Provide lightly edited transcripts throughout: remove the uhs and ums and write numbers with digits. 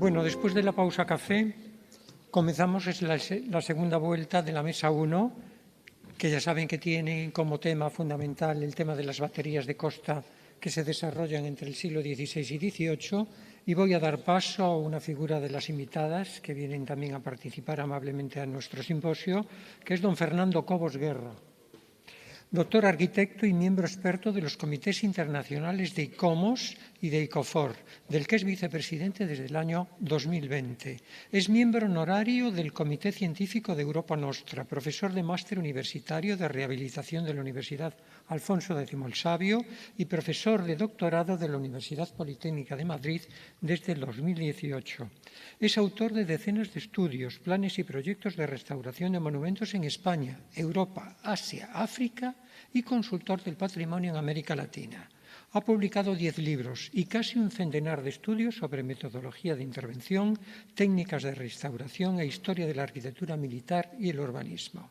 Bueno, después de la pausa café, comenzamos la segunda vuelta de la mesa 1, que ya saben que tiene como tema fundamental el tema de las baterías de costa que se desarrollan entre el siglo XVI y XVIII, y voy a dar paso a una figura de las invitadas que vienen también a participar amablemente a nuestro simposio, que es don Fernando Cobos Guerra, doctor arquitecto y miembro experto de los comités internacionales de ICOMOS y de ICOFOR, del que es vicepresidente desde el año 2020. Es miembro honorario del Comité Científico de Europa Nostra, profesor de máster universitario de rehabilitación de la Universidad Alfonso X el Sabio y profesor de doctorado de la Universidad Politécnica de Madrid desde el 2018. Es autor de decenas de estudios, planes y proyectos de restauración de monumentos en España, Europa, Asia, África y consultor del patrimonio en América Latina. Ha publicado 10 libros y casi un centenar de estudios sobre metodología de intervención, técnicas de restauración e historia de la arquitectura militar y el urbanismo.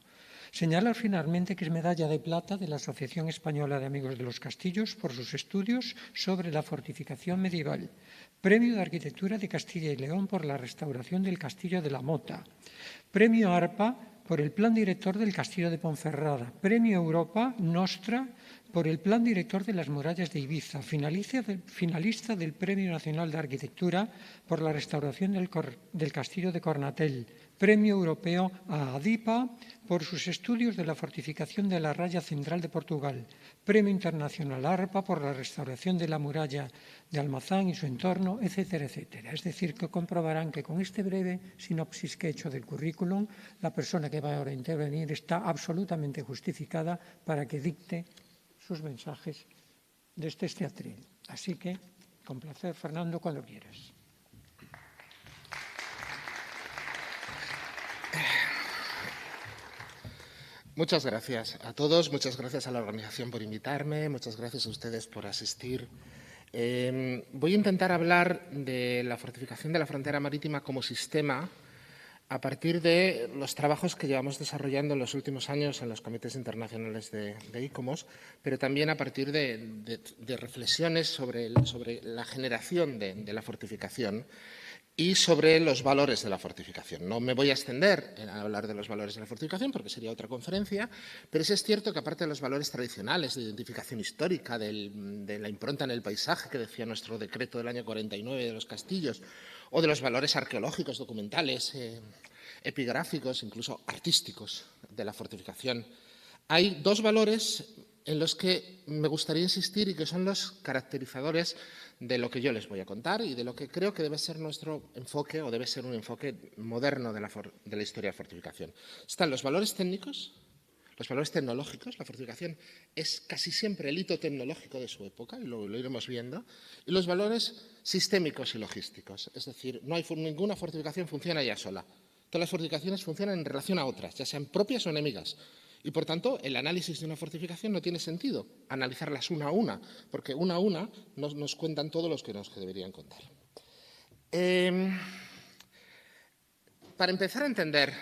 Señalar finalmente que es medalla de plata de la Asociación Española de Amigos de los Castillos por sus estudios sobre la fortificación medieval. Premio de Arquitectura de Castilla y León por la restauración del Castillo de la Mota. Premio ARPA por el Plan Director del Castillo de Ponferrada. Premio Europa Nostra por el Plan Director de las Murallas de Ibiza. Finalista del Premio Nacional de Arquitectura por la restauración del Castillo de Cornatel. Premio Europeo a ADIPA por sus estudios de la fortificación de la Raya Central de Portugal. Premio Internacional ARPA por la restauración de la muralla de Almazán y su entorno, etcétera, etcétera. Es decir, que comprobarán que con este breve sinopsis que he hecho del currículum, la persona que va ahora a intervenir está absolutamente justificada para que dicte sus mensajes desde este atril. Así que, con placer, Fernando, cuando quieras. Muchas gracias a todos, muchas gracias a la organización por invitarme, muchas gracias a ustedes por asistir. Voy a intentar hablar de la fortificación de la frontera marítima como sistema a partir de los trabajos que llevamos desarrollando en los últimos años en los comités internacionales de ICOMOS, pero también a partir de reflexiones sobre la generación de la fortificación y sobre los valores de la fortificación. No me voy a extender en hablar de los valores de la fortificación porque sería otra conferencia, pero sí es cierto que aparte de los valores tradicionales de identificación histórica, de la impronta en el paisaje que decía nuestro decreto del año 49 de los castillos, o de los valores arqueológicos, documentales, epigráficos, incluso artísticos de la fortificación, hay dos valores en los que me gustaría insistir y que son los caracterizadores de lo que yo les voy a contar y de lo que creo que debe ser nuestro enfoque o debe ser un enfoque moderno de la historia de la fortificación. Están los valores técnicos, los valores tecnológicos. La fortificación es casi siempre el hito tecnológico de su época, y lo iremos viendo, y los valores sistémicos y logísticos. Es decir, ninguna fortificación funciona ya sola. Todas las fortificaciones funcionan en relación a otras, ya sean propias o enemigas. Y, por tanto, el análisis de una fortificación no tiene sentido analizarlas una a una, porque una a una nos cuentan todos los que deberían contar. Para empezar a entender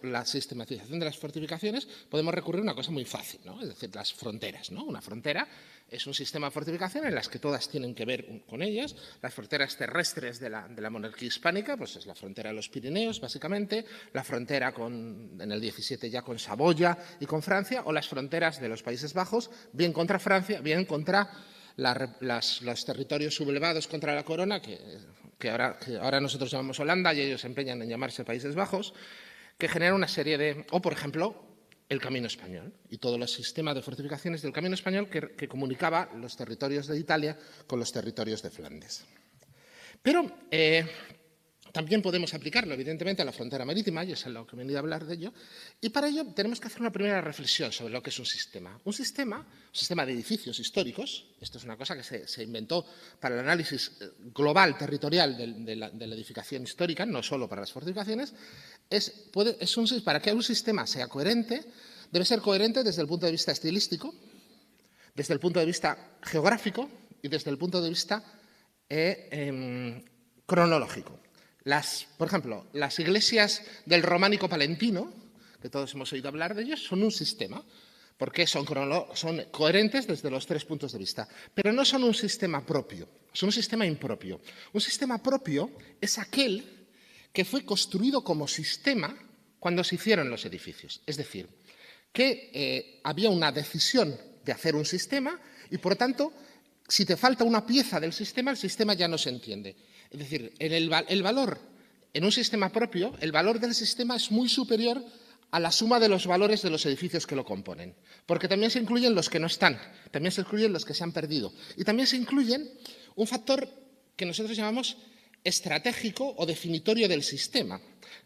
la sistematización de las fortificaciones, podemos recurrir a una cosa muy fácil, ¿no? Es decir, las fronteras, ¿no? Una frontera es un sistema de fortificación en las que todas tienen que ver con ellas. Las fronteras terrestres de la monarquía hispánica, pues es la frontera de los Pirineos, básicamente, la frontera en el 17 ya con Saboya y con Francia, o las fronteras de los Países Bajos, bien contra Francia, bien contra los territorios sublevados contra la corona, que ahora nosotros llamamos Holanda y ellos se empeñan en llamarse Países Bajos, que genera una serie de... O, por ejemplo, el Camino Español y todo el sistema de fortificaciones del Camino Español que comunicaba los territorios de Italia con los territorios de Flandes. Pero también podemos aplicarlo, evidentemente, a la frontera marítima, y es en lo que he venido a hablar de ello, y para ello tenemos que hacer una primera reflexión sobre lo que es un sistema. Un sistema de edificios históricos, esto es una cosa que se inventó para el análisis global, territorial de la edificación histórica, no solo para las fortificaciones, para que un sistema sea coherente, debe ser coherente desde el punto de vista estilístico, desde el punto de vista geográfico y desde el punto de vista cronológico. Por ejemplo, las iglesias del románico palentino, que todos hemos oído hablar de ellos, son un sistema. porque son coherentes desde los tres puntos de vista, pero no son un sistema propio, son un sistema impropio. Un sistema propio es aquel que fue construido como sistema cuando se hicieron los edificios. Es decir, que había una decisión de hacer un sistema y, por tanto, si te falta una pieza del sistema, el sistema ya no se entiende. Es decir, el valor en un sistema propio, el valor del sistema es muy superior a la suma de los valores de los edificios que lo componen. Porque también se incluyen los que no están, también se incluyen los que se han perdido. Y también se incluyen un factor que nosotros llamamos estratégico o definitorio del sistema.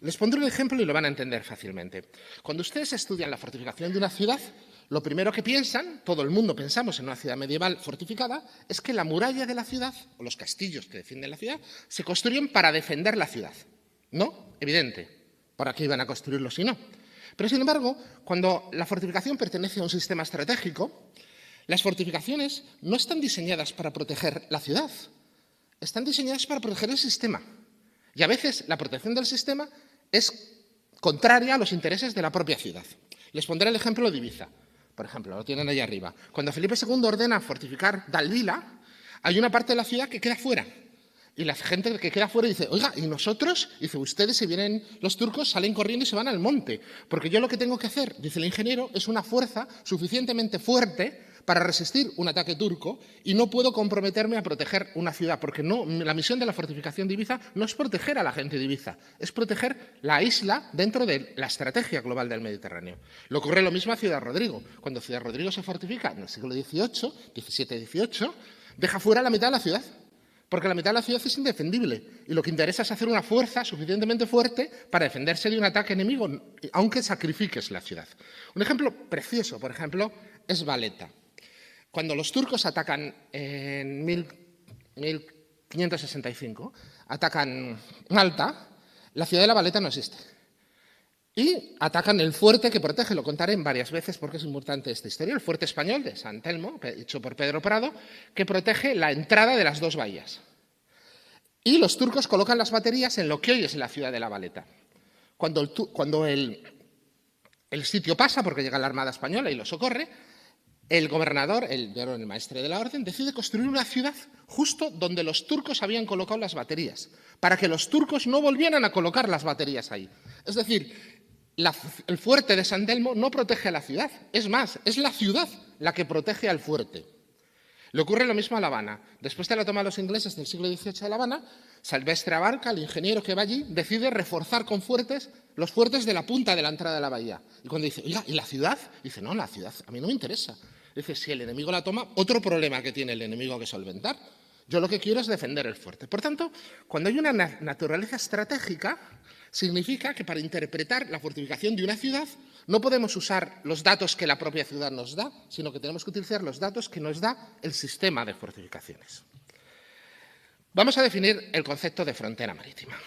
Les pondré un ejemplo y lo van a entender fácilmente. Cuando ustedes estudian la fortificación de una ciudad, lo primero que piensan, todo el mundo pensamos en una ciudad medieval fortificada, es que la muralla de la ciudad, o los castillos que defienden la ciudad, se construyen para defender la ciudad. ¿No? Evidente. ¿Para qué iban a construirlo si no? Pero, sin embargo, cuando la fortificación pertenece a un sistema estratégico, las fortificaciones no están diseñadas para proteger la ciudad, están diseñadas para proteger el sistema. Y a veces la protección del sistema es contraria a los intereses de la propia ciudad. Les pondré el ejemplo de Ibiza. Por ejemplo, lo tienen ahí arriba. Cuando Felipe II ordena fortificar Dalvila, hay una parte de la ciudad que queda fuera. Y la gente que queda fuera dice, oiga, ¿y nosotros? Dice, ustedes, si vienen los turcos, salen corriendo y se van al monte. Porque yo lo que tengo que hacer, dice el ingeniero, es una fuerza suficientemente fuerte para resistir un ataque turco y no puedo comprometerme a proteger una ciudad, porque no, la misión de la fortificación de Ibiza no es proteger a la gente de Ibiza, es proteger la isla dentro de la estrategia global del Mediterráneo. Le ocurre lo mismo a Ciudad Rodrigo. Cuando Ciudad Rodrigo se fortifica en el siglo XVIII, XVII, deja fuera la mitad de la ciudad. Porque la mitad de la ciudad es indefendible y lo que interesa es hacer una fuerza suficientemente fuerte para defenderse de un ataque enemigo, aunque sacrifiques la ciudad. Un ejemplo precioso, por ejemplo, es Valeta. Cuando los turcos atacan en 1565, atacan Malta, la ciudad de la Valeta no existe. Y atacan el fuerte que protege, lo contaré varias veces porque es importante esta historia, el fuerte español de San Telmo, hecho por Pedro Prado, que protege la entrada de las dos bahías. Y los turcos colocan las baterías en lo que hoy es la ciudad de La Valeta. Cuando el sitio pasa, porque llega la Armada Española y lo socorre, el gobernador, el maestre de la orden, decide construir una ciudad justo donde los turcos habían colocado las baterías, para que los turcos no volvieran a colocar las baterías ahí. Es decir, el fuerte de San Telmo no protege a la ciudad, es más, es la ciudad la que protege al fuerte. Le ocurre lo mismo a La Habana. Después de la toma de los ingleses del siglo XVIII de La Habana, Silvestre Abarca, el ingeniero que va allí, decide reforzar con fuertes los fuertes de la punta de la entrada de la bahía. Y cuando dice, oiga, ¿y la ciudad? Dice, no, la ciudad a mí no me interesa. Dice, si el enemigo la toma, otro problema que tiene el enemigo que solventar. Yo lo que quiero es defender el fuerte. Por tanto, cuando hay una naturaleza estratégica, significa que para interpretar la fortificación de una ciudad no podemos usar los datos que la propia ciudad nos da, sino que tenemos que utilizar los datos que nos da el sistema de fortificaciones. Vamos a definir el concepto de frontera marítima.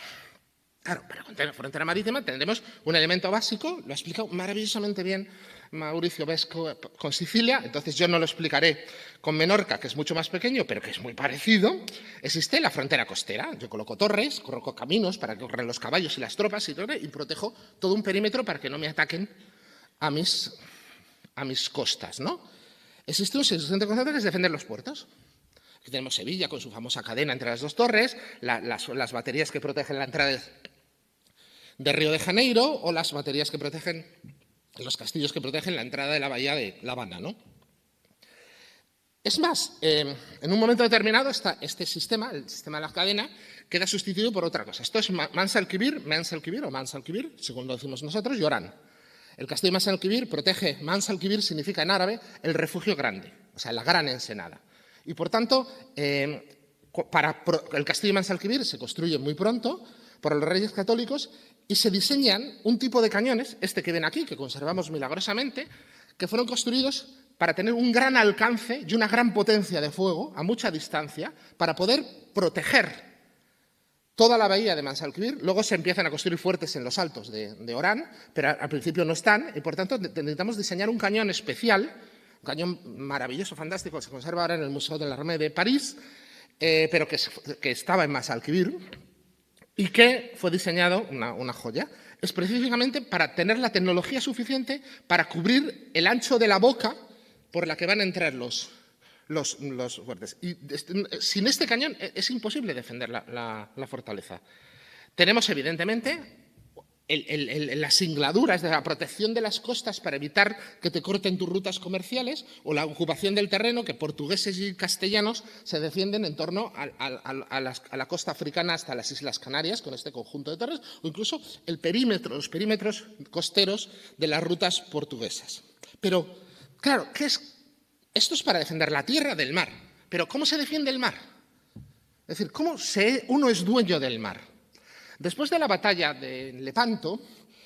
Claro, para contar frontera marítima tendremos un elemento básico, lo ha explicado maravillosamente bien Mauricio Vesco con Sicilia, entonces yo no lo explicaré con Menorca, que es mucho más pequeño, pero que es muy parecido. Existe la frontera costera, yo coloco torres, coloco caminos para que corran los caballos y las tropas y protejo todo un perímetro para que no me ataquen a mis costas, ¿no? Existe un segundo concepto que es defender los puertos. Aquí tenemos Sevilla con su famosa cadena entre las dos torres, las baterías que protegen la entrada de Río de Janeiro o las baterías que protegen, los castillos que protegen la entrada de la bahía de La Habana, ¿no? Es más, en un momento determinado este sistema, el sistema de la cadena, queda sustituido por otra cosa. Esto es Mansalkibir, según lo decimos nosotros, y Orán. El castillo de Mansalkibir protege, Mansalkibir significa en árabe el refugio grande, o sea, la gran ensenada. Y por tanto, el castillo de Mansalkibir se construye muy pronto por los reyes católicos y se diseñan un tipo de cañones, este que ven aquí, que conservamos milagrosamente, que fueron construidos para tener un gran alcance y una gran potencia de fuego a mucha distancia para poder proteger toda la bahía de Mansalkibir. Luego se empiezan a construir fuertes en los altos de Orán, pero al principio no están y por tanto necesitamos diseñar un cañón especial, un cañón maravilloso, fantástico, que se conserva ahora en el Museo de l'Armée de París, pero que estaba en Mansalkibir y que fue diseñado, una joya, específicamente para tener la tecnología suficiente para cubrir el ancho de la boca por la que van a entrar los fuertes. Y sin este cañón es imposible defender la fortaleza. Tenemos, evidentemente, las singladuras de la protección de las costas para evitar que te corten tus rutas comerciales, o la ocupación del terreno, que portugueses y castellanos se defienden en torno a la costa africana hasta las Islas Canarias, con este conjunto de torres, o incluso los perímetros costeros de las rutas portuguesas. Pero, claro, esto es para defender la tierra del mar. Pero ¿cómo se defiende el mar? Es decir, ¿cómo uno es dueño del mar? Después de la batalla de Lepanto,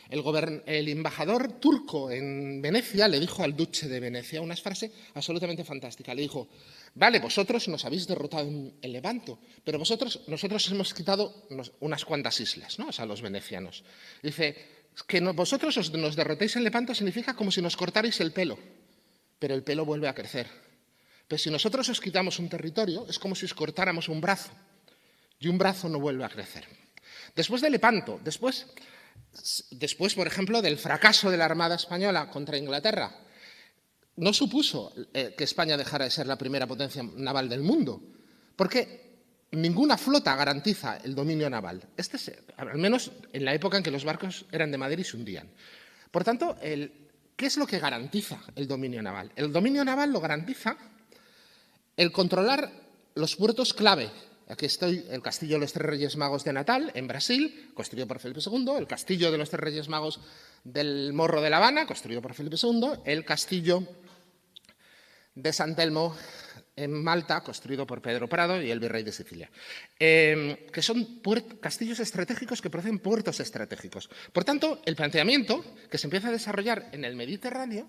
el embajador turco en Venecia le dijo al duque de Venecia una frase absolutamente fantástica. Le dijo: vale, vosotros nos habéis derrotado en Lepanto, pero nosotros hemos quitado unas cuantas islas, ¿no? O sea, los venecianos. Dice, que vosotros nos derrotéis en Lepanto significa como si nos cortarais el pelo, pero el pelo vuelve a crecer. Pero si nosotros os quitamos un territorio, es como si os cortáramos un brazo, y un brazo no vuelve a crecer. Después de Lepanto, después, por ejemplo, del fracaso de la Armada Española contra Inglaterra, no supuso que España dejara de ser la primera potencia naval del mundo, porque ninguna flota garantiza el dominio naval. Al menos en la época en que los barcos eran de madera y se hundían. Por tanto, ¿qué es lo que garantiza el dominio naval? El dominio naval lo garantiza el controlar los puertos clave. Aquí estoy, el Castillo de los Tres Reyes Magos de Natal, en Brasil, construido por Felipe II, el Castillo de los Tres Reyes Magos del Morro de La Habana, construido por Felipe II, el Castillo de San Telmo en Malta, construido por Pedro Prado y el virrey de Sicilia, que son castillos estratégicos que producen puertos estratégicos. Por tanto, el planteamiento que se empieza a desarrollar en el Mediterráneo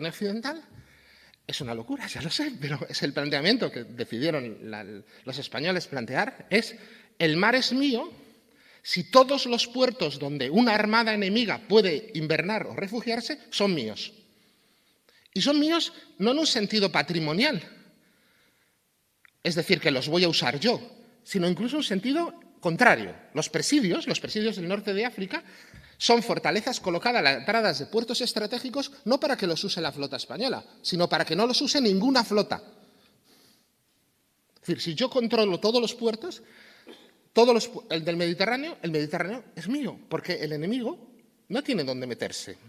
occidental. Es una locura, ya lo sé, pero es el planteamiento que decidieron los españoles plantear. El mar es mío si todos los puertos donde una armada enemiga puede invernar o refugiarse son míos. Y son míos no en un sentido patrimonial, es decir, que los voy a usar yo, sino incluso en un sentido contrario. Los presidios del norte de África, son fortalezas colocadas a las entradas de puertos estratégicos no para que los use la flota española, sino para que no los use ninguna flota. Es decir, si yo controlo todos los puertos, el del Mediterráneo, el Mediterráneo es mío, porque el enemigo no tiene dónde meterse.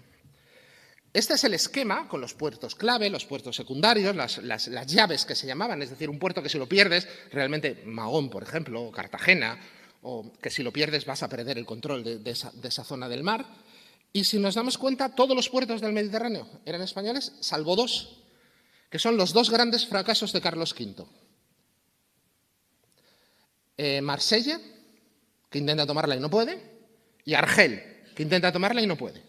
Este es el esquema con los puertos clave, los puertos secundarios, las llaves que se llamaban, es decir, un puerto que si lo pierdes, realmente Mahón, por ejemplo, o Cartagena, o que si lo pierdes vas a perder el control de esa zona del mar. Y si nos damos cuenta, todos los puertos del Mediterráneo eran españoles, salvo dos, que son los dos grandes fracasos de Carlos V. Marsella, que intenta tomarla y no puede, y Argel, que intenta tomarla y no puede.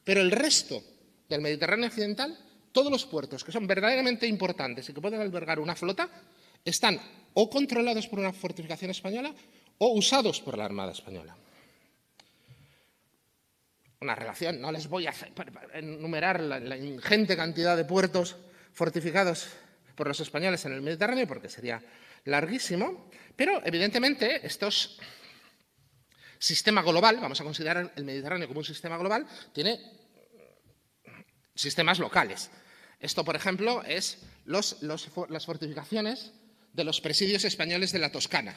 Pero el resto del Mediterráneo occidental, todos los puertos que son verdaderamente importantes y que pueden albergar una flota, están o controlados por una fortificación española o usados por la Armada Española. Una relación, no les voy a enumerar la ingente cantidad de puertos fortificados por los españoles en el Mediterráneo, porque sería larguísimo, pero evidentemente estos sistema global, vamos a considerar el Mediterráneo como un sistema global, tiene sistemas locales. Esto, por ejemplo, es las fortificaciones de los presidios españoles de la Toscana,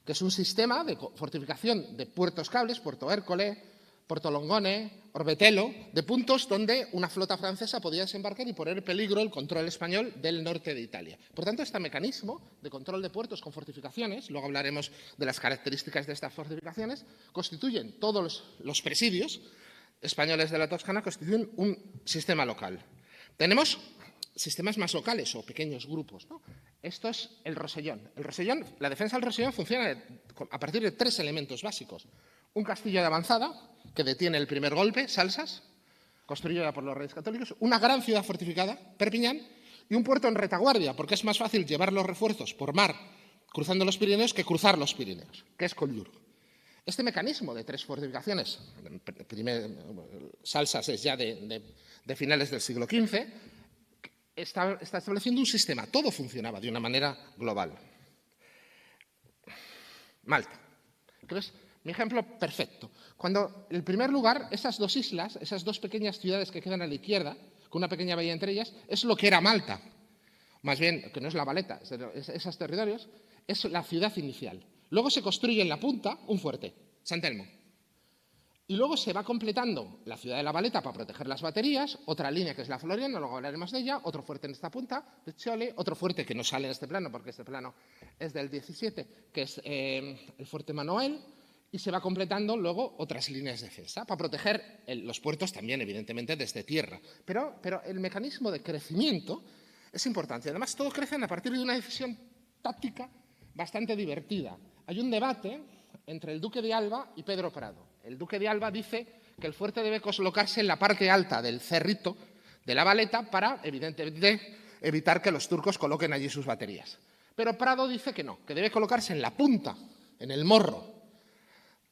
que es un sistema de fortificación de puertos cables, Puerto Hércole, Porto Longone, Orbetello, de puntos donde una flota francesa podía desembarcar y poner en peligro el control español del norte de Italia. Por tanto, este mecanismo de control de puertos con fortificaciones, luego hablaremos de las características de estas fortificaciones, constituyen todos los presidios españoles de la Toscana, constituyen un sistema local. Tenemos sistemas más locales o pequeños grupos, ¿no? Esto es el Rosellón. La defensa del Rosellón funciona a partir de tres elementos básicos. Un castillo de avanzada, que detiene el primer golpe, Salsas, construido ya por los Reyes Católicos, una gran ciudad fortificada, Perpiñán, y un puerto en retaguardia, porque es más fácil llevar los refuerzos por mar cruzando los Pirineos que cruzar los Pirineos, que es Collioure. Este mecanismo de tres fortificaciones, Salsas es ya de finales del siglo XV, está estableciendo un sistema. Todo funcionaba de una manera global. Malta. Entonces, Mi ejemplo perfecto. Cuando, en primer lugar, esas dos islas, esas dos pequeñas ciudades que quedan a la izquierda, con una pequeña bahía entre ellas, es lo que era Malta. Más bien, que no es La Valeta, esos territorios, es la ciudad inicial. Luego se construye en la punta un fuerte, San Telmo. Y luego se va completando la ciudad de La Valeta para proteger las baterías, otra línea que es la Floriana, luego hablaremos de ella, otro fuerte en esta punta, de Chole, otro fuerte que no sale en este plano porque este plano es del 17, que es el fuerte Manuel, y se va completando luego otras líneas de defensa para proteger los puertos también, evidentemente, desde tierra. Pero el mecanismo de crecimiento es importante. Además, todos crecen a partir de una decisión táctica bastante divertida. Hay un debate entre el duque de Alba y Pedro Prado. El duque de Alba dice que el fuerte debe colocarse en la parte alta del cerrito de La Valeta para, evidentemente, evitar que los turcos coloquen allí sus baterías. Pero Prado dice que no, que debe colocarse en la punta, en el morro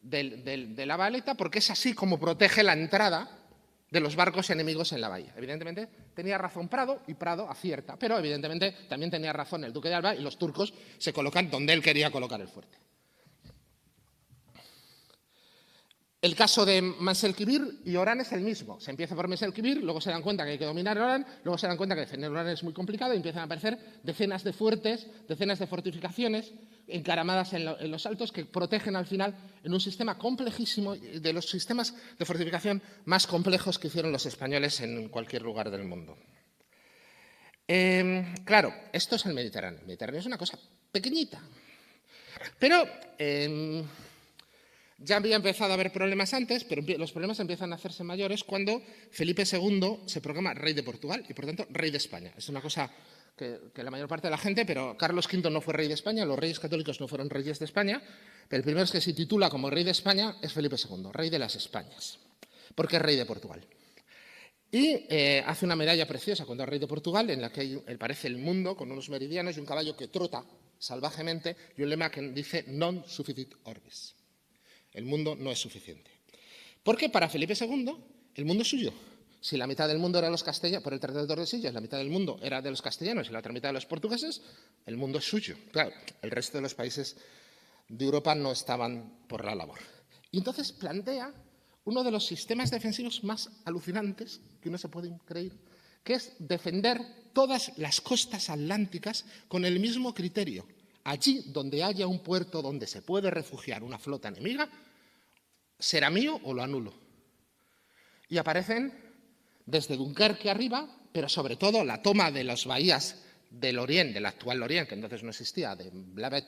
de La Valeta, porque es así como protege la entrada de los barcos enemigos en la bahía. Evidentemente tenía razón Prado y Prado acierta, pero evidentemente también tenía razón el duque de Alba y los turcos se colocan donde él quería colocar el fuerte. El caso de Manselkibir y Orán es el mismo. Se empieza por Manselkibir, luego se dan cuenta que hay que dominar Orán, luego se dan cuenta que defender Orán es muy complicado y empiezan a aparecer decenas de fuertes, decenas de fortificaciones encaramadas en los altos que protegen al final en un sistema complejísimo, de los sistemas de fortificación más complejos que hicieron los españoles en cualquier lugar del mundo. Claro, esto es el Mediterráneo. El Mediterráneo es una cosa pequeñita, pero ya había empezado a haber problemas antes, pero los problemas empiezan a hacerse mayores cuando Felipe II se proclama rey de Portugal y, por tanto, rey de España. Es una cosa que la mayor parte de la gente, pero Carlos V no fue rey de España, los reyes católicos no fueron reyes de España, pero el primero que se titula como rey de España es Felipe II, rey de las Españas, porque es rey de Portugal. Y hace una medalla preciosa cuando es rey de Portugal, en la que aparece el mundo con unos meridianos y un caballo que trota salvajemente y un lema que dice «Non sufficit orbis». El mundo no es suficiente. Porque para Felipe II el mundo es suyo. Si la mitad del mundo era los castellanos, por el Tratado de Tordesillas, la mitad del mundo era de los castellanos y la otra mitad de los portugueses, el mundo es suyo. Claro, el resto de los países de Europa no estaban por la labor. Y entonces plantea uno de los sistemas defensivos más alucinantes que uno se puede creer, que es defender todas las costas atlánticas con el mismo criterio. Allí donde haya un puerto donde se puede refugiar una flota enemiga, ¿será mío o lo anulo? Y aparecen desde Dunkerque arriba, pero sobre todo la toma de las bahías del Orient, del actual Orient, que entonces no existía, de Blavet,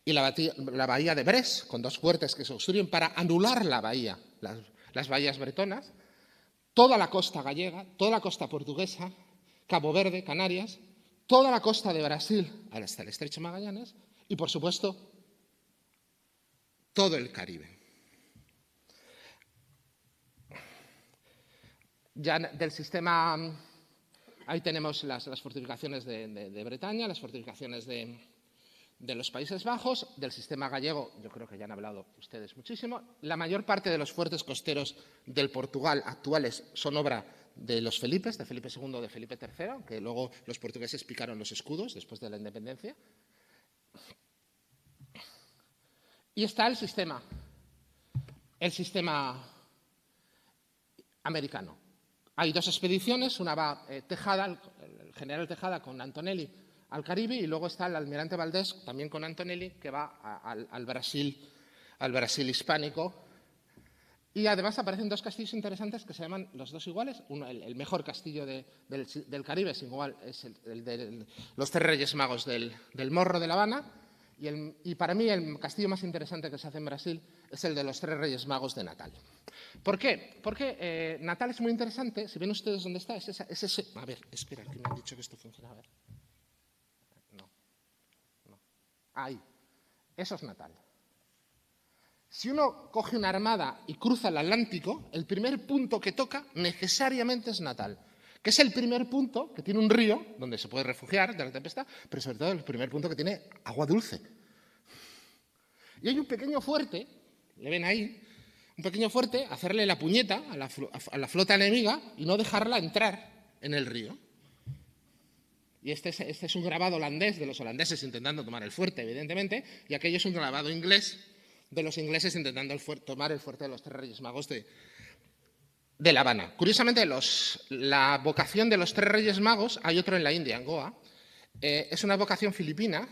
y la bahía de Brest, con dos fuertes que se construyen para anular la bahía, las bahías bretonas, toda la costa gallega, toda la costa portuguesa, Cabo Verde, Canarias, toda la costa de Brasil hasta el Estrecho de Magallanes y, por supuesto, todo el Caribe. Ya del sistema, ahí tenemos las fortificaciones de Bretaña, las fortificaciones de los Países Bajos, del sistema gallego, yo creo que ya han hablado ustedes muchísimo. La mayor parte de los fuertes costeros del Portugal actuales son obra de los Felipes, de Felipe II, de Felipe III, que luego los portugueses picaron los escudos después de la independencia. Y está el sistema americano. Hay dos expediciones, una va Tejada, el general Tejada con Antonelli al Caribe, y luego está el almirante Valdés, también con Antonelli, que va al Brasil hispánico. Y además aparecen dos castillos interesantes que se llaman los dos iguales. Uno, el mejor castillo del Caribe es igual, es el de los tres Reyes Magos del Morro de La Habana. Y para mí el castillo más interesante que se hace en Brasil es el de los tres Reyes Magos de Natal. ¿Por qué? Porque Natal es muy interesante. Si ven ustedes dónde está, es ese. A ver, espera, que me han dicho que esto funciona. A ver. No. Ahí. Eso es Natal. Si uno coge una armada y cruza el Atlántico, el primer punto que toca necesariamente es Natal, que es el primer punto que tiene un río donde se puede refugiar de la tempestad, pero sobre todo el primer punto que tiene agua dulce. Y hay un pequeño fuerte, le ven ahí, un pequeño fuerte, hacerle la puñeta a la flota enemiga y no dejarla entrar en el río. Y este es un grabado holandés de los holandeses intentando tomar el fuerte, evidentemente, y aquello es un grabado inglés de los ingleses intentando tomar el fuerte de los Tres Reyes Magos de La Habana. Curiosamente, la vocación de los Tres Reyes Magos, hay otro en la India, en Goa, es una vocación filipina,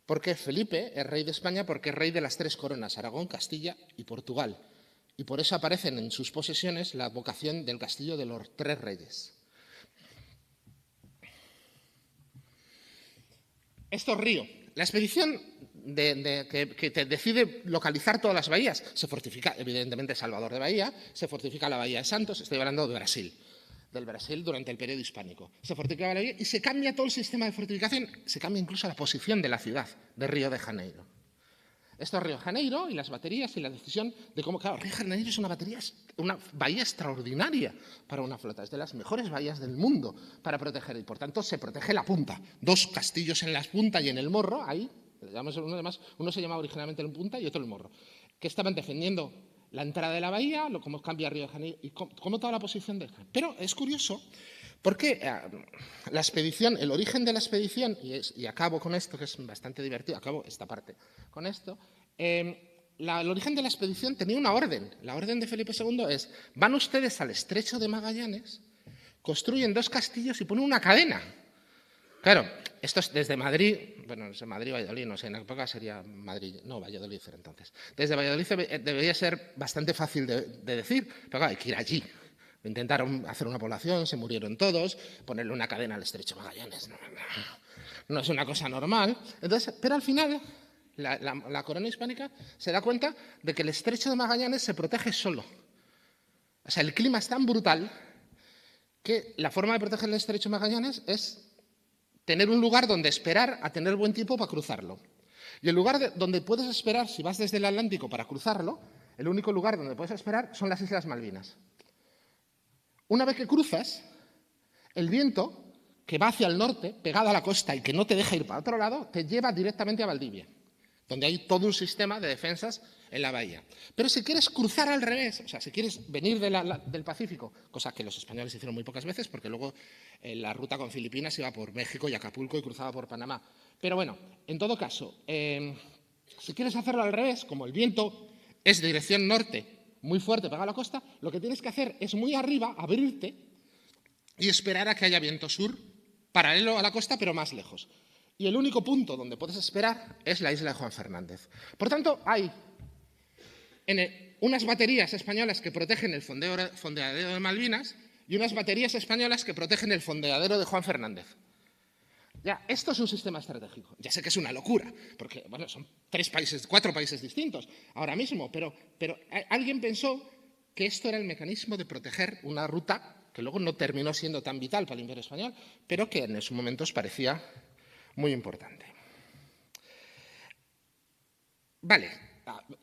porque Felipe es rey de España, porque es rey de las tres coronas, Aragón, Castilla y Portugal. Y por eso aparecen en sus posesiones la vocación del castillo de los Tres Reyes. Esto es Río. La expedición que decide localizar todas las bahías se fortifica, evidentemente, Salvador de Bahía, se fortifica la Bahía de Santos, estoy hablando de Brasil, del Brasil durante el periodo hispánico. Se fortifica la bahía y se cambia todo el sistema de fortificación, se cambia incluso la posición de la ciudad, de Río de Janeiro. Esto es Río de Janeiro y las baterías y la decisión de cómo, claro, Río de Janeiro es una bahía extraordinaria para una flota, es de las mejores bahías del mundo para proteger y por tanto se protege la punta. Dos castillos en la punta y en el morro, ahí, uno se llamaba originalmente el punta y otro el morro, que estaban defendiendo la entrada de la bahía, cómo cambia Río de Janeiro y cómo toda la posición de... Pero es curioso porque la expedición, el origen de la expedición, y acabo con esto que es bastante divertido, acabo esta parte con esto, el origen de la expedición tenía una orden. La orden de Felipe II es, van ustedes al Estrecho de Magallanes, construyen dos castillos y ponen una cadena. Claro, esto es desde Madrid, bueno, desde Madrid, Valladolid, no sé, en la época sería Madrid, no, Valladolid era entonces. Desde Valladolid debería ser bastante fácil de decir, pero claro, hay que ir allí. Intentaron hacer una población, se murieron todos, ponerle una cadena al Estrecho de Magallanes, no es una cosa normal. Entonces, pero al final, la corona hispánica se da cuenta de que el Estrecho de Magallanes se protege solo. O sea, el clima es tan brutal que la forma de proteger el Estrecho de Magallanes es tener un lugar donde esperar a tener buen tiempo para cruzarlo. Y el lugar donde puedes esperar, si vas desde el Atlántico para cruzarlo, el único lugar donde puedes esperar son las Islas Malvinas. Una vez que cruzas, el viento que va hacia el norte, pegado a la costa y que no te deja ir para otro lado, te lleva directamente a Valdivia, donde hay todo un sistema de defensas en la bahía. Pero si quieres cruzar al revés, o sea, si quieres venir del Pacífico, cosa que los españoles hicieron muy pocas veces, porque luego la ruta con Filipinas iba por México y Acapulco y cruzaba por Panamá. Pero bueno, en todo caso, si quieres hacerlo al revés, como el viento es de dirección norte, muy fuerte pegado a la costa, lo que tienes que hacer es muy arriba, abrirte y esperar a que haya viento sur, paralelo a la costa, pero más lejos. Y el único punto donde puedes esperar es la isla de Juan Fernández. Por tanto, hay unas baterías españolas que protegen el fondeadero de Malvinas y unas baterías españolas que protegen el fondeadero de Juan Fernández. Ya, esto es un sistema estratégico. Ya sé que es una locura, porque bueno, son 4 países distintos ahora mismo, pero alguien pensó que esto era el mecanismo de proteger una ruta que luego no terminó siendo tan vital para el Imperio Español, pero que en esos momentos parecía muy importante. Vale,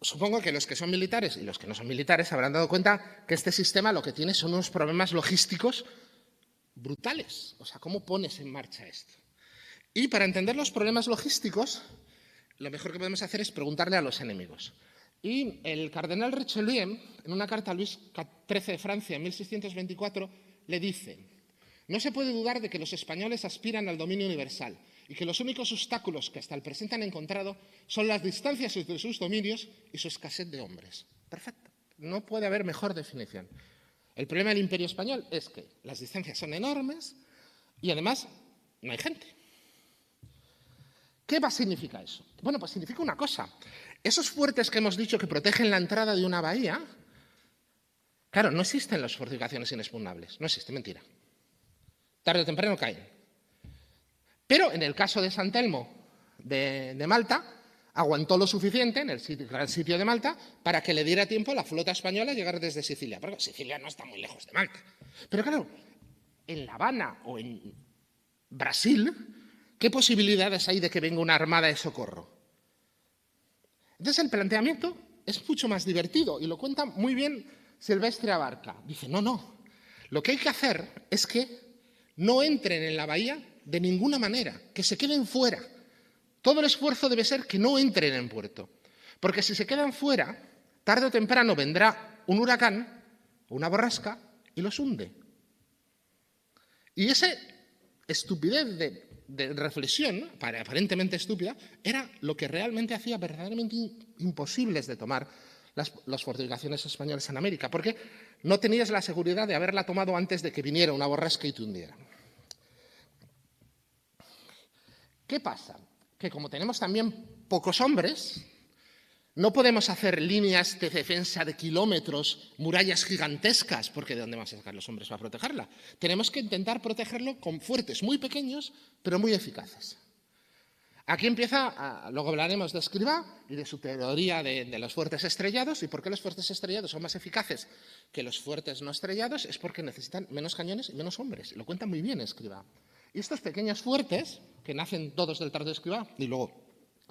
supongo que los que son militares y los que no son militares habrán dado cuenta que este sistema lo que tiene son unos problemas logísticos brutales. O sea, ¿cómo pones en marcha esto? Y para entender los problemas logísticos, lo mejor que podemos hacer es preguntarle a los enemigos. Y el cardenal Richelieu, en una carta a Luis XIII de Francia en 1624, le dice: no se puede dudar de que los españoles aspiran al dominio universal y que los únicos obstáculos que hasta el presente han encontrado son las distancias entre sus dominios y su escasez de hombres. Perfecto. No puede haber mejor definición. El problema del Imperio Español es que las distancias son enormes y además no hay gente. ¿Qué va a significar eso? Bueno, pues significa una cosa. Esos fuertes que hemos dicho que protegen la entrada de una bahía, claro, no existen las fortificaciones inexpugnables. No existe, mentira. Tarde o temprano caen. Pero en el caso de San Telmo de Malta, aguantó lo suficiente en el gran sitio de Malta para que le diera tiempo a la flota española a llegar desde Sicilia. Porque Sicilia no está muy lejos de Malta. Pero claro, en La Habana o en Brasil, ¿qué posibilidades hay de que venga una armada de socorro? Entonces el planteamiento es mucho más divertido y lo cuenta muy bien Silvestre Abarca. Dice, no, lo que hay que hacer es que no entren en la bahía de ninguna manera, que se queden fuera. Todo el esfuerzo debe ser que no entren en puerto, porque si se quedan fuera, tarde o temprano vendrá un huracán o una borrasca y los hunde. Y esa estupidez de reflexión, aparentemente estúpida, era lo que realmente hacía verdaderamente imposibles de tomar las fortificaciones españolas en América, porque no tenías la seguridad de haberla tomado antes de que viniera una borrasca y te hundiera. ¿Qué pasa? Que como tenemos también pocos hombres, no podemos hacer líneas de defensa de kilómetros, murallas gigantescas, porque ¿de dónde van a sacar los hombres para protegerla? Tenemos que intentar protegerlo con fuertes muy pequeños, pero muy eficaces. Aquí empieza, luego hablaremos de Escribá y de su teoría de los fuertes estrellados, y por qué los fuertes estrellados son más eficaces que los fuertes no estrellados, es porque necesitan menos cañones y menos hombres. Lo cuenta muy bien Escribá. Y estos pequeños fuertes, que nacen todos del trato de Escribá y luego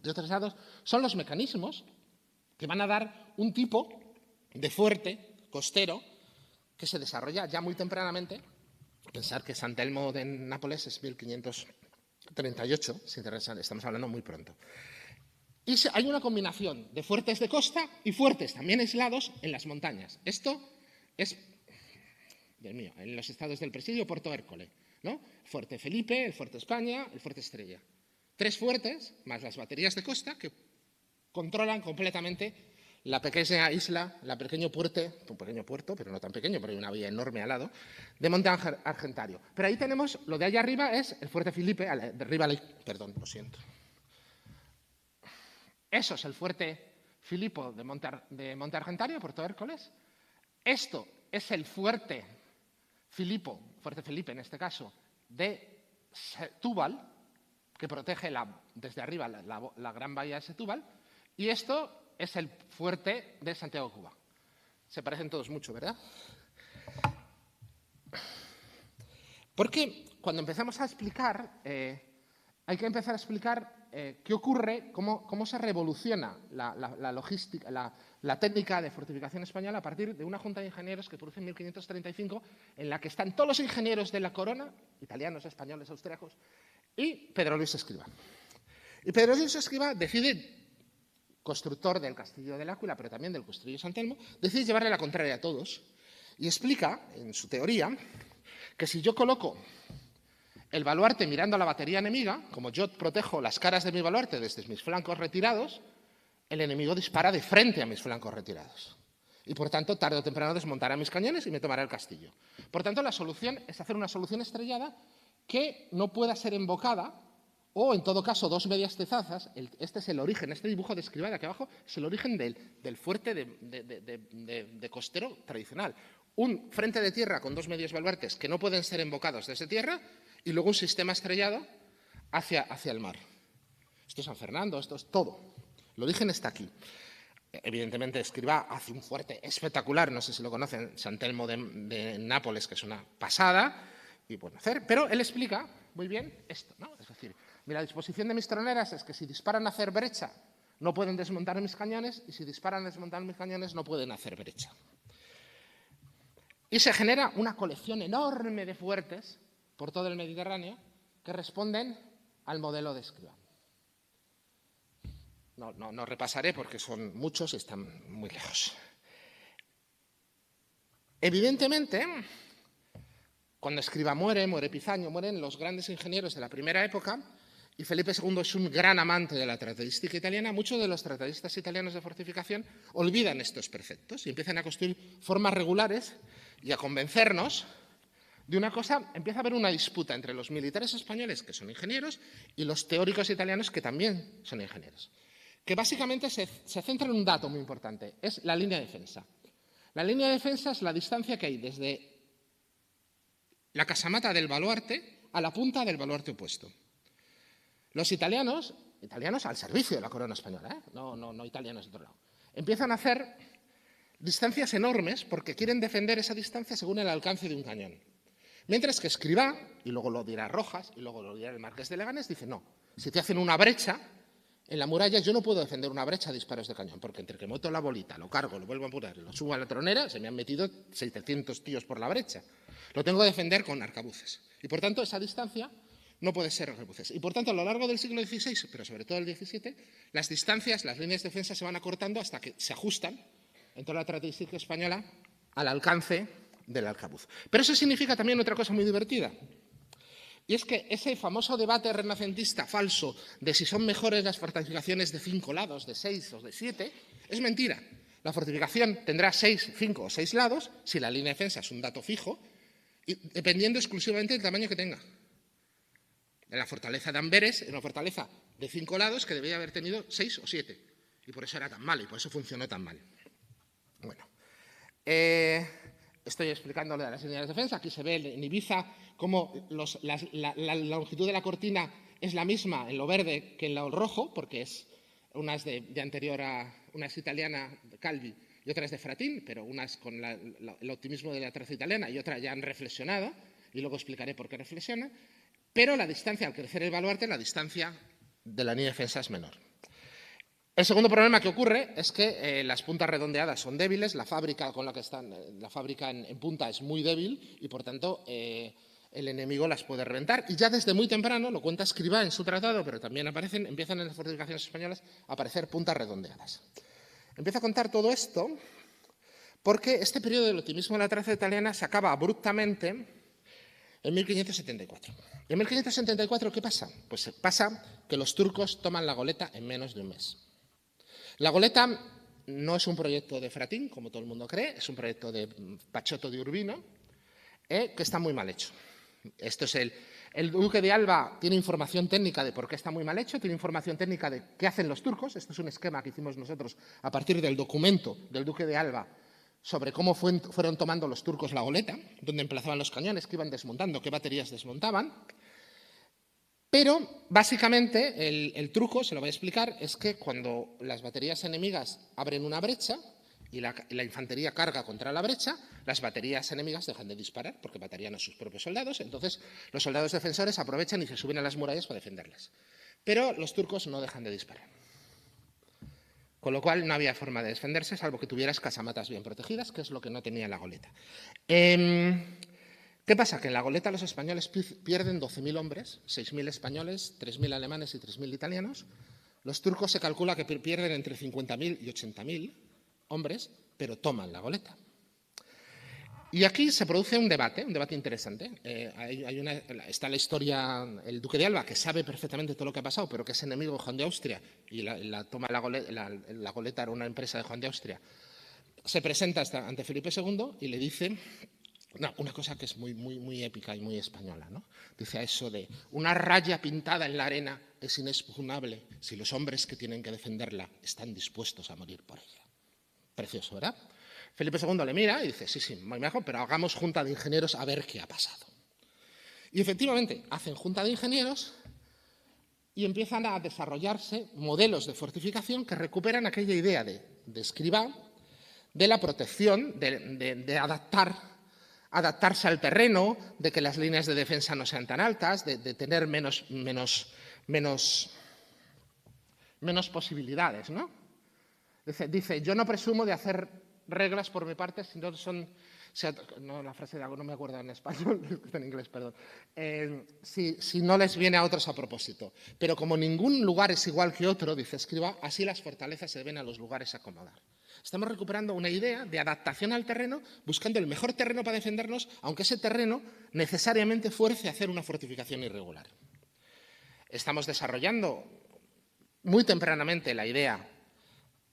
de otros lados, son los mecanismos que van a dar un tipo de fuerte costero que se desarrolla ya muy tempranamente. Pensar que San Telmo de Nápoles es 1538, si interesan, estamos hablando muy pronto. Y hay una combinación de fuertes de costa y fuertes también aislados en las montañas. Esto es, Dios mío, en los estados del Presidio, Puerto Hércole, ¿no? El Fuerte Felipe, el Fuerte España, el Fuerte Estrella. 3 fuertes, más las baterías de costa, que controlan completamente la pequeña isla, un pequeño puerto, pero no tan pequeño, pero hay una vía enorme al lado, de Monte Argentario. Pero ahí tenemos, lo de allá arriba es el Fuerte Felipe, Eso es el Fuerte Filipo de Monte Argentario, Puerto Hércules. Esto es el Fuerte Felipe en este caso, de Setúbal, que protege desde arriba la gran bahía de Setúbal. Y esto es el fuerte de Santiago de Cuba. Se parecen todos mucho, ¿verdad? Porque cuando empezamos a explicar, hay que empezar a explicar qué ocurre, cómo se revoluciona la logística, la técnica de fortificación española a partir de una junta de ingenieros que produce en 1535, en la que están todos los ingenieros de la corona, italianos, españoles, austríacos, y Pedro Luis Escribá. Y Pedro Luis Escribá decide, constructor del Castillo del Áquila, pero también del Castillo de San Telmo, decide llevarle la contraria a todos y explica, en su teoría, que si yo coloco el baluarte mirando a la batería enemiga, como yo protejo las caras de mi baluarte desde mis flancos retirados, el enemigo dispara de frente a mis flancos retirados. Y, por tanto, tarde o temprano desmontará mis cañones y me tomará el castillo. Por tanto, la solución es hacer una solución estrellada que no pueda ser embocada, o, en todo caso, 2 medias tezazas. Este es el origen, este dibujo de Escribá de aquí abajo es el origen del fuerte de costero tradicional. Un frente de tierra con 2 medios baluartes que no pueden ser embocados desde tierra y luego un sistema estrellado hacia el mar. Esto es San Fernando, esto es todo. El origen está aquí. Evidentemente, Escribá hace un fuerte espectacular, no sé si lo conocen, San Telmo de Nápoles, que es una pasada, y pueden hacer, pero él explica muy bien esto, ¿no? Es decir, la disposición de mis troneras es que si disparan a hacer brecha, no pueden desmontar mis cañones, y si disparan a desmontar mis cañones, no pueden hacer brecha. Y se genera una colección enorme de fuertes por todo el Mediterráneo que responden al modelo de Escribá. No repasaré porque son muchos y están muy lejos. Evidentemente, cuando Escribá muere Epifanio, mueren los grandes ingenieros de la primera época, y Felipe II es un gran amante de la tratadística italiana. Muchos de los tratadistas italianos de fortificación olvidan estos preceptos y empiezan a construir formas regulares y a convencernos de una cosa. Empieza a haber una disputa entre los militares españoles, que son ingenieros, y los teóricos italianos, que también son ingenieros, que básicamente se centra en un dato muy importante, es la línea de defensa. La línea de defensa es la distancia que hay desde la casamata del baluarte a la punta del baluarte opuesto. Los italianos al servicio de la corona española, no italianos de otro lado, empiezan a hacer distancias enormes porque quieren defender esa distancia según el alcance de un cañón. Mientras que Escribá, y luego lo dirá Rojas, y luego lo dirá el Marqués de Leganés, dice, no, si te hacen una brecha en la muralla, yo no puedo defender una brecha a disparos de cañón, porque entre que meto la bolita, lo cargo, lo vuelvo a apurar, lo subo a la tronera, se me han metido 700 tíos por la brecha. Lo tengo que defender con arcabuces. Y, por tanto, esa distancia no puede ser arcabuces. Y, por tanto, a lo largo del siglo XVI, pero sobre todo el XVII, las distancias, las líneas de defensa se van acortando hasta que se ajustan en toda la tratadística española al alcance del arcabuz. Pero eso significa también otra cosa muy divertida, Y es que ese famoso debate renacentista falso de si son mejores las fortificaciones de 5 lados, de 6 o de 7, es mentira. La fortificación tendrá 6, 5 o 6 lados si la línea de defensa es un dato fijo, y dependiendo exclusivamente del tamaño que tenga. La fortaleza de Amberes era una fortaleza de 5 lados que debía haber tenido 6 o 7, y por eso era tan mal, y por eso funcionó tan mal. Bueno, estoy explicando lo de las líneas de defensa. Aquí se ve en Ibiza cómo la longitud de la cortina es la misma en lo verde que en lo rojo, porque una es de anterior una es italiana, de Calvi, y otra es de Fratin, pero una es con el optimismo de la traza italiana y otra ya han reflexionado, y luego explicaré por qué reflexiona. Pero la distancia, al crecer el baluarte, la distancia de la línea de defensa es menor. El segundo problema que ocurre es que las puntas redondeadas son débiles, la fábrica con la que están, la fábrica en punta es muy débil y, por tanto, el enemigo las puede reventar. Y ya desde muy temprano, lo cuenta Escrivá en su tratado, pero también empiezan en las fortificaciones españolas a aparecer puntas redondeadas. Empiezo a contar todo esto porque este periodo del optimismo de la traza italiana se acaba abruptamente en 1574. ¿Y en 1574 qué pasa? Pues pasa que los turcos toman la goleta en menos de un mes. La goleta no es un proyecto de Fratin, como todo el mundo cree, es un proyecto de Pachotto de Urbino, que está muy mal hecho. Esto es el duque de Alba tiene información técnica de por qué está muy mal hecho, tiene información técnica de qué hacen los turcos. Esto es un esquema que hicimos nosotros a partir del documento del duque de Alba sobre cómo fueron tomando los turcos la goleta, dónde emplazaban los cañones, qué iban desmontando, qué baterías desmontaban. Pero, básicamente, el truco, se lo voy a explicar, es que cuando las baterías enemigas abren una brecha y la infantería carga contra la brecha, las baterías enemigas dejan de disparar porque matarían a sus propios soldados. Entonces, los soldados defensores aprovechan y se suben a las murallas para defenderlas. Pero los turcos no dejan de disparar. Con lo cual, no había forma de defenderse, salvo que tuvieras casamatas bien protegidas, que es lo que no tenía la goleta. ¿Qué pasa? Que en la goleta los españoles pierden 12.000 hombres, 6.000 españoles, 3.000 alemanes y 3.000 italianos. Los turcos se calcula que pierden entre 50.000 y 80.000 hombres, pero toman la goleta. Y aquí se produce un debate interesante. Está la historia, el duque de Alba, que sabe perfectamente todo lo que ha pasado, pero que es enemigo de Juan de Austria, y la goleta era una empresa de Juan de Austria. Se presenta ante Felipe II y le dice una cosa que es muy épica y muy española, ¿no? Dice eso de: una raya pintada en la arena es inexpugnable si los hombres que tienen que defenderla están dispuestos a morir por ella. Precioso, ¿verdad? Felipe II le mira y dice: sí, muy mejor, pero hagamos junta de ingenieros a ver qué ha pasado. Y efectivamente, hacen junta de ingenieros y empiezan a desarrollarse modelos de fortificación que recuperan aquella idea de Escrivá, de la protección, de adaptarse al terreno, de que las líneas de defensa no sean tan altas, de tener menos posibilidades, ¿no? Dice, yo no presumo de hacer reglas por mi parte si no son... no, la frase de algo no me acuerdo en español, está en inglés, perdón. Si no les viene a otros a propósito. Pero como ningún lugar es igual que otro, dice Escrivá, así las fortalezas se deben a los lugares acomodar. Estamos recuperando una idea de adaptación al terreno, buscando el mejor terreno para defendernos, aunque ese terreno necesariamente fuerce a hacer una fortificación irregular. Estamos desarrollando muy tempranamente la idea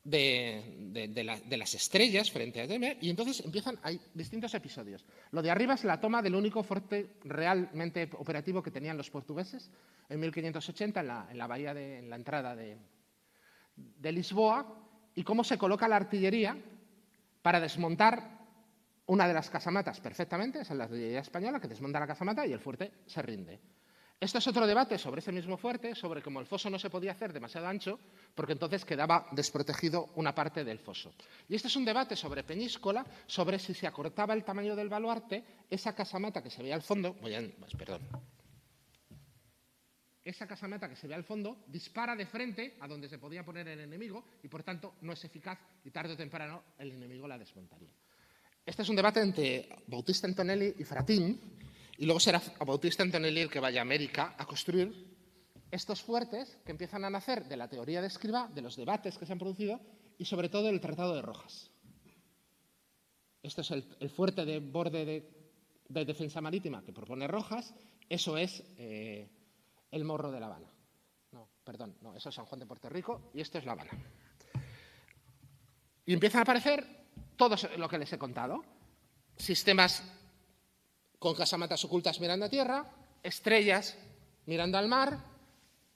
de las estrellas frente a Demer, y entonces hay distintos episodios. Lo de arriba es la toma del único fuerte realmente operativo que tenían los portugueses en 1580 en la bahía en la entrada de Lisboa, y cómo se coloca la artillería para desmontar una de las casamatas perfectamente, esa es la artillería española, que desmonta la casamata y el fuerte se rinde. Esto es otro debate sobre ese mismo fuerte, sobre cómo el foso no se podía hacer demasiado ancho, porque entonces quedaba desprotegido una parte del foso. Y este es un debate sobre Peñíscola, sobre si se acortaba el tamaño del baluarte, esa casamata que se veía al fondo, esa casamata que se ve al fondo dispara de frente a donde se podía poner el enemigo y, por tanto, no es eficaz y tarde o temprano el enemigo la desmontaría. Este es un debate entre Bautista Antonelli y Fratin, y luego será Bautista Antonelli el que vaya a América a construir estos fuertes que empiezan a nacer de la teoría de Escrivá, de los debates que se han producido y, sobre todo, del Tratado de Rojas. Este es el fuerte de borde de defensa marítima que propone Rojas. eso es el Morro de La Habana. No, perdón, no, eso es San Juan de Puerto Rico y esto es La Habana. Y empiezan a aparecer todo lo que les he contado. Sistemas con casamatas ocultas mirando a tierra, estrellas mirando al mar,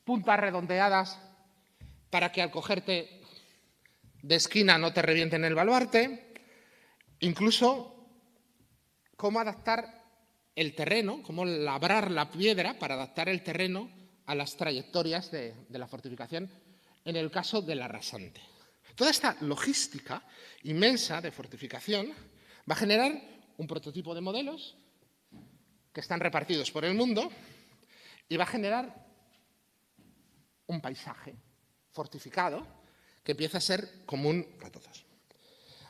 puntas redondeadas para que al cogerte de esquina no te revienten el baluarte, incluso cómo adaptar el terreno, cómo labrar la piedra para adaptar el terreno a las trayectorias de la fortificación en el caso del arrasante. Toda esta logística inmensa de fortificación va a generar un prototipo de modelos que están repartidos por el mundo y va a generar un paisaje fortificado que empieza a ser común a todos.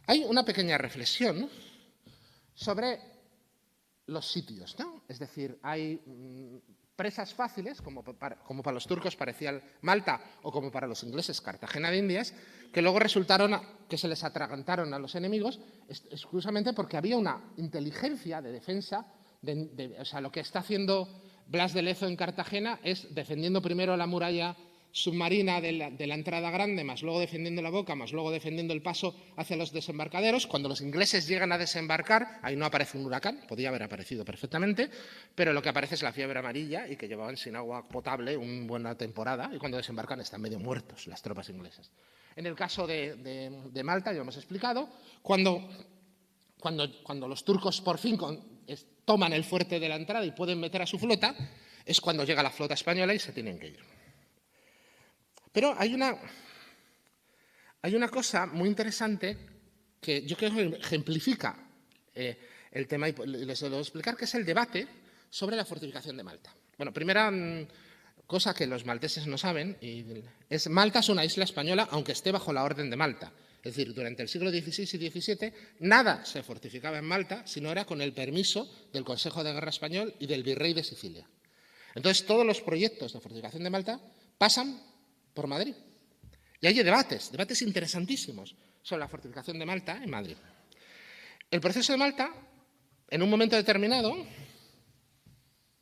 Hay una pequeña reflexión sobre los sitios, ¿no? Es decir, hay presas fáciles, como para los turcos parecía Malta o como para los ingleses Cartagena de Indias, que luego resultaron que se les atragantaron a los enemigos exclusivamente porque había una inteligencia de defensa. O sea, lo que está haciendo Blas de Lezo en Cartagena es defendiendo primero la muralla submarina de la entrada grande, más luego defendiendo la boca, más luego defendiendo el paso hacia los desembarcaderos. Cuando los ingleses llegan a desembarcar, ahí no aparece un huracán, podía haber aparecido perfectamente, pero lo que aparece es la fiebre amarilla y que llevaban sin agua potable una buena temporada y cuando desembarcan están medio muertos las tropas inglesas. En el caso de Malta, ya hemos explicado, cuando los turcos por fin toman el fuerte de la entrada y pueden meter a su flota, es cuando llega la flota española y se tienen que ir. Pero hay una cosa muy interesante que yo creo que ejemplifica el tema y les lo voy a explicar, que es el debate sobre la fortificación de Malta. Bueno, primera cosa que los malteses no saben es Malta es una isla española aunque esté bajo la Orden de Malta. Es decir, durante el siglo XVI y XVII nada se fortificaba en Malta si no era con el permiso del Consejo de Guerra Español y del Virrey de Sicilia. Entonces, todos los proyectos de fortificación de Malta pasan por Madrid. Y hay debates interesantísimos sobre la fortificación de Malta en Madrid. El proceso de Malta, en un momento determinado,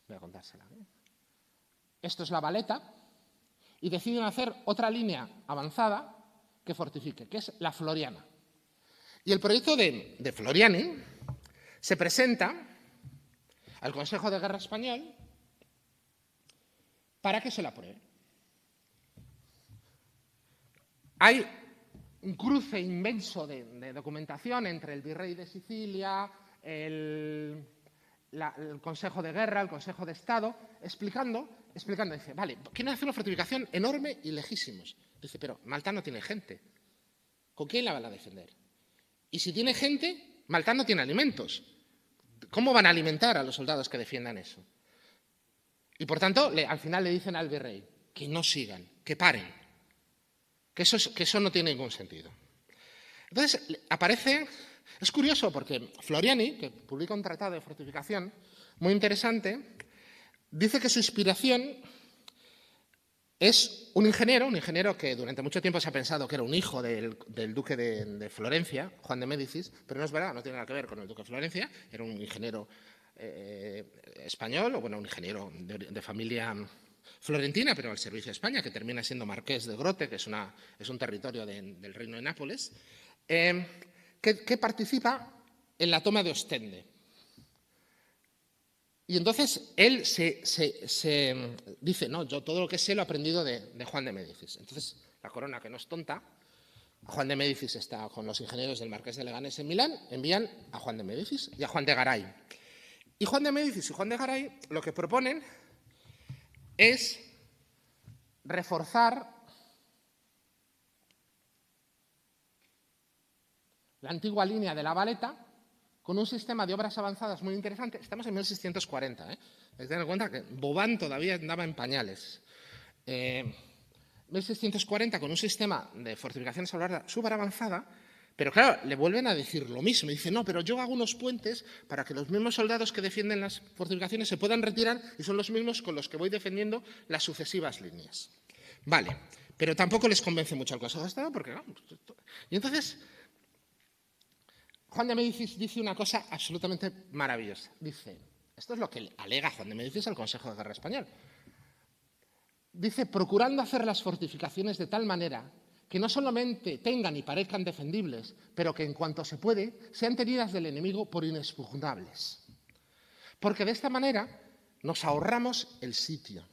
voy a contársela, esto es la Valeta, y deciden hacer otra línea avanzada que fortifique, que es la Floriana. Y el proyecto de Floriani se presenta al Consejo de Guerra Español para que se lo apruebe. Hay un cruce inmenso de documentación entre el Virrey de Sicilia, el Consejo de Guerra, el Consejo de Estado, explicando, dice, vale, quieren hacer una fortificación enorme y lejísimos. Dice, pero Malta no tiene gente. ¿Con quién la van a defender? Y si tiene gente, Malta no tiene alimentos. ¿Cómo van a alimentar a los soldados que defiendan eso? Y por tanto, al final le dicen al virrey que no sigan, que paren, que eso no tiene ningún sentido. Entonces, aparece, es curioso porque Floriani, que publica un tratado de fortificación muy interesante, dice que su inspiración es un ingeniero que durante mucho tiempo se ha pensado que era un hijo del duque de Florencia, Juan de Médicis, pero no es verdad, no tiene nada que ver con el duque de Florencia, era un ingeniero español, o bueno, un ingeniero de familia florentina, pero al servicio de España, que termina siendo marqués de Grote, que es un territorio del reino de Nápoles, que participa en la toma de Ostende. Y entonces él se dice, no, yo todo lo que sé lo he aprendido de Juan de Médicis. Entonces la corona, que no es tonta, Juan de Médicis está con los ingenieros del marqués de Leganés en Milán, envían a Juan de Médicis y a Juan de Garay. Y Juan de Médicis y Juan de Garay lo que proponen es reforzar la antigua línea de la Valeta con un sistema de obras avanzadas muy interesante. Estamos en 1640, Hay que tener en cuenta que Vauban todavía andaba en pañales. 1640 con un sistema de fortificación súper avanzada, pero claro, le vuelven a decir lo mismo. Dice, no, pero yo hago unos puentes para que los mismos soldados que defienden las fortificaciones se puedan retirar y son los mismos con los que voy defendiendo las sucesivas líneas. Vale, pero tampoco les convence mucho al Consejo de Estado porque no. Y entonces Juan de Médicis dice una cosa absolutamente maravillosa. Dice, Esto es lo que alega Juan de Médicis al Consejo de Guerra español. Dice, procurando hacer las fortificaciones de tal manera que no solamente tengan y parezcan defendibles, pero que en cuanto se puede, sean tenidas del enemigo por inexpugnables. Porque de esta manera nos ahorramos el sitio.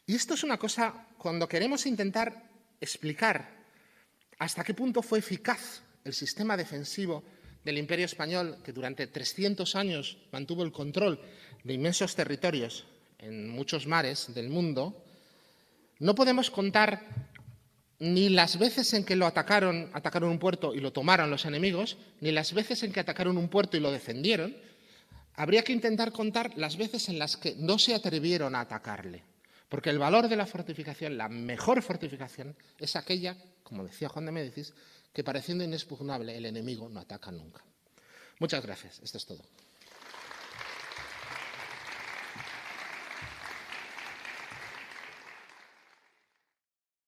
Y esto es una cosa, cuando queremos intentar explicar hasta qué punto fue eficaz el sistema defensivo del Imperio Español, que durante 300 años mantuvo el control de inmensos territorios en muchos mares del mundo, no podemos contar ni las veces en que atacaron un puerto y lo tomaron los enemigos, ni las veces en que atacaron un puerto y lo defendieron. Habría que intentar contar las veces en las que no se atrevieron a atacarle. Porque el valor de la fortificación, la mejor fortificación, es aquella, como decía Juan de Médicis, que pareciendo inexpugnable el enemigo no ataca nunca. Muchas gracias. Esto es todo.